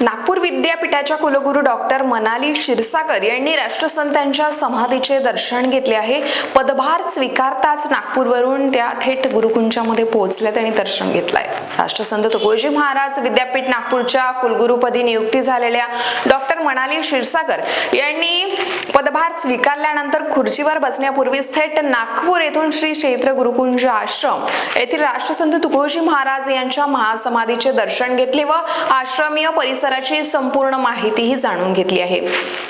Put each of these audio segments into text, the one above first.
नागपूर विद्यापीठाच्या कुलगुरू डॉक्टर मनाली क्षीरसागर यांनी राष्ट्रसंतांच्या समाधीचे दर्शन घेतले आहे। पदभार स्वीकारताच नागपूरवरून त्या थेट गुरुकुंजामध्ये पोहोचल्या, त्यांनी दर्शन घेतलंय। राष्ट्रसंत तुकडोजी महाराज विद्यापीठ नागपूरच्या कुलगुरूपदी नियुक्ती झालेल्या डॉक्टर मनाली क्षीरसागर यांनी पदभार स्वीकारल्यानंतर खुर्चीवर बसण्यापूर्वीच थेट नागपूर येथून श्री क्षेत्र गुरुकुंज आश्रम येथील राष्ट्रसंत तुकडोजी महाराज यांच्या महासमाधीचे दर्शन घेतले व आश्रमीय परिसराची संपूर्ण माहितीही जाणून घेतली आहे।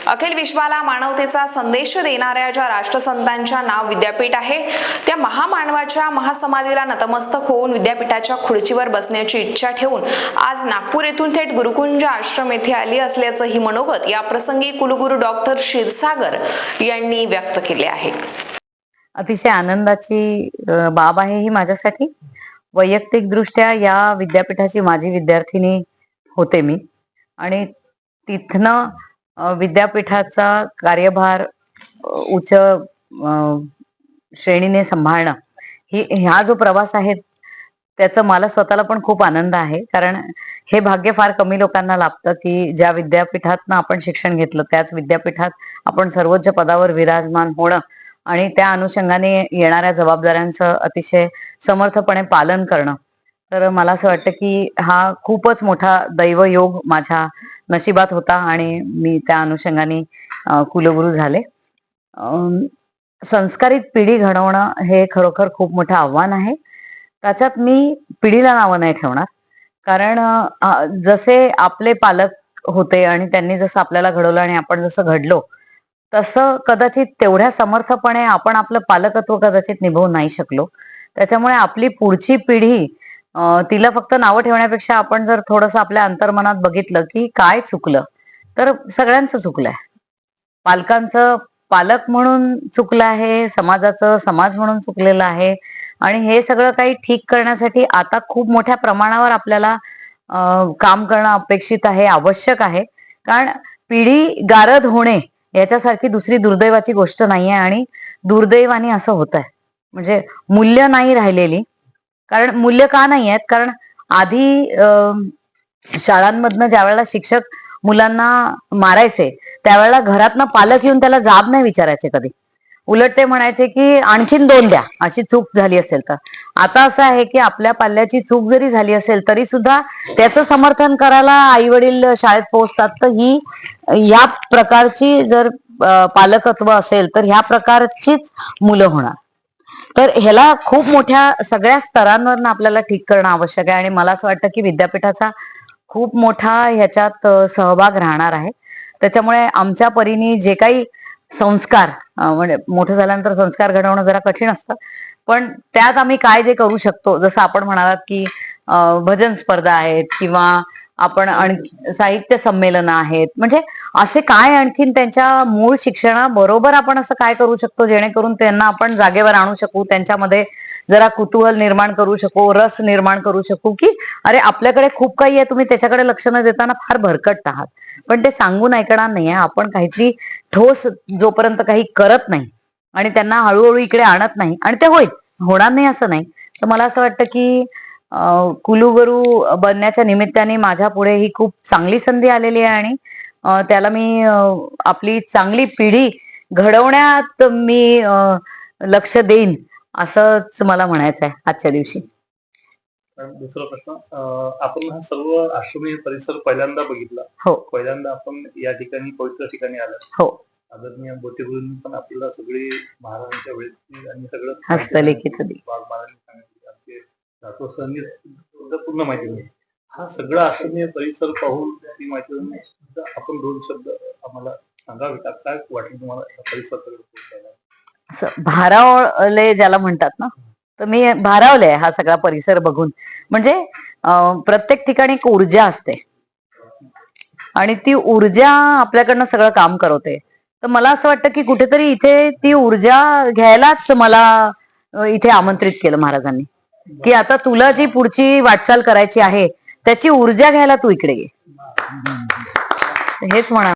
अखिल विश्वाला मानवतेचा संदेश देणाऱ्या ज्या राष्ट्रसंतांच्या नाव विद्यापीठ आहे त्या महामानवाच्या महासमाधीला नतमस्तक होऊन विद्यापीठाच्या खुर्चीवर बसण्याची इच्छा ठेवून आज नागपूर येथून थेट गुरुकुंज आश्रम येथे आली असल्याचं ही मनोगत या प्रसंगी कुलगुरू डॉक्टर क्षीरसागर यांनी व्यक्त केले आहे। अतिशय आनंदाची बाब आहे ही माझ्यासाठी। वैयक्तिक दृष्ट्या या विद्यापीठाची माझी विद्यार्थिनी होते मी आणि तिथनं विद्यापीठाचा कार्यभार उच्च श्रेणीने सांभाळणं हा जो प्रवास आहे त्याचा मला स्वतःला पण खूप आनंद आहे। कारण हे भाग्य फार कमी लोकांना लाभतं की ज्या विद्यापीठातनं आपण शिक्षण घेतलं त्याच विद्यापीठात आपण सर्वोच्च पदावर विराजमान होणं आणि त्या अनुषंगाने येणाऱ्या जबाबदाऱ्यांचं अतिशय समर्थपणे पालन करणं। तर मला असं वाटतं की हा खूपच मोठा दैवयोग माझ्या नशिबात होता आणि मी त्या अनुषंगाने कुलगुरू झाले। संस्कारित पिढी घडवणं हे खरोखर खूप मोठं आव्हान आहे। त्याच्यात मी पिढीला नावं नाही ठेवणार, कारण जसे आपले पालक होते आणि त्यांनी जसं आपल्याला घडवलं आणि आपण जसं घडलो तसं कदाचित तेवढ्या समर्थपणे आपण आपलं पालकत्व कदाचित निभवू नाही शकलो। त्याच्यामुळे आपली पुढची पिढी तिला फक्त नावं ठेवण्यापेक्षा आपण जर थोडंसं आपल्या अंतर्मनात बघितलं की काय चुकलं तर सगळ्यांचं चुकलंय। पालकांचं पालक म्हणून चुकलं आहे, समाजाचं समाज म्हणून चुकलेलं आहे आणि हे सगळं काही ठीक करण्यासाठी आता खूप मोठ्या प्रमाणावर आपल्याला काम करणं अपेक्षित आहे, आवश्यक आहे। कारण पिढी गारद होणे याच्यासारखी दुसरी दुर्दैवाची गोष्ट नाहीये आणि दुर्दैवाने असं होत आहे, म्हणजे मूल्य नाही राहिलेली। कारण मूल्य का नाही आहेत, कारण आधी शाळांमधनं ज्या वेळेला शिक्षक मुलांना मारायचे त्यावेळेला घरातनं पालक येऊन त्याला जाब नाही विचारायचे कधी, उलट ते म्हणायचे की आणखीन 2 द्या अशी चूक झाली असेल तर। आता असं आहे की आपल्या पाल्याची चूक जरी झाली असेल तरी सुद्धा त्याचं समर्थन करायला आई वडील शाळेत पोहोचतात। तर ही या प्रकारची जर पालकत्व असेल तर ह्या प्रकारचीच मुलं होणार। तर ह्याला खूप मोठ्या सगळ्या स्तरांवर आपल्याला ठीक करणं आवश्यक आहे आणि मला असं वाटतं की विद्यापीठाचा खूप मोठा ह्याच्यात सहभाग राहणार आहे। त्याच्यामुळे आमच्या परीने जे काही संस्कार म्हणजे मोठं झाल्यानंतर संस्कार घडवणं जरा कठीण असतं, पण त्यात आम्ही काय जे करू शकतो, जसं आपण म्हणालात की भजन स्पर्धा आहेत किंवा आपण साहित्य संमेलन आहेत, म्हणजे असे काय आणखीन त्यांच्या मूळ शिक्षणाबरोबर आपण असं काय करू शकतो जेणेकरून त्यांना आपण जागेवर आणू शकू, त्यांच्यामध्ये जरा कुतूहल निर्माण करू शकू, रस निर्माण करू शकू की अरे आपल्याकडे खूप काही आहे, तुम्ही त्याच्याकडे लक्ष न देताना फार भरकटत आहात। पण ते सांगून ऐकणार नाहीये आपण, काहीतरी ठोस जोपर्यंत काही करत नाही आणि त्यांना हळूहळू इकडे आणत नाही आणि ते होणार नाही असं नाही। तर मला असं वाटतं की कुलगुरू बनण्याच्या निमित्ताने माझ्या पुढे ही खूप चांगली संधी आलेली आहे आणि त्याला मी आपली चांगली पिढी घडवण्यात मी लक्ष देईन असंच मला म्हणायचं आहे आजच्या दिवशी। दुसरा प्रश्न, आपण हा सर्व आश्रमीय परिसर पहिल्यांदा बघितला? हो, पहिल्यांदा आपण या ठिकाणी पवित्र ठिकाणी आलो। हो। आदरणीय बोटेगुरूंनी पण आपल्याला सगळी महाराजांच्या वेळेची आणि सगळं हस्तलिखित पूर्ण माहिती मिळते। हा सगळा आश्रमीय परिसर पाहून ती माहिती आपण 2 शब्द आम्हाला सांगावे का? काय वाटलं तुम्हाला परिसर? भारावले ज्याला म्हणतात ना, तर मी भारावले हा सगळा परिसर बघून। म्हणजे प्रत्येक ठिकाणी एक ऊर्जा असते आणि ती ऊर्जा आपल्याकडनं सगळं काम करवते। तर मला असं वाटतं की कुठेतरी इथे ती ऊर्जा घ्यायलाच मला इथे आमंत्रित केलं महाराजांनी की आता तुला जी पुढची वाटचाल करायची आहे त्याची ऊर्जा घ्यायला तू इकडे ये, हेच म्हणा।